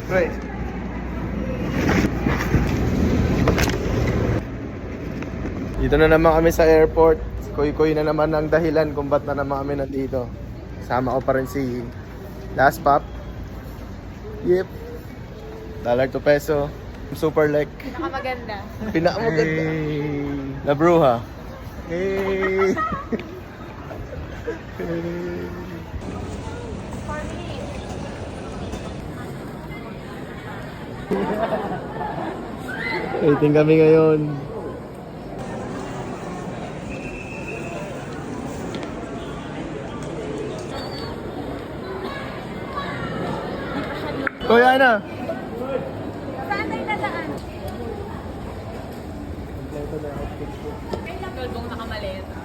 Right. Dito na naman kami sa airport. Kuy-kuy na naman ang dahilan kung ba't na naman kami nandito. Kasama ko pa rin si Last Pop. Yep. $2 peso. Super like. Pinakamaganda. Pinakamaganda. La Bruja. Hey. Waiting kami ngayon. Kuya na. Saan tayo nadaan? Kalbong nakamaleta.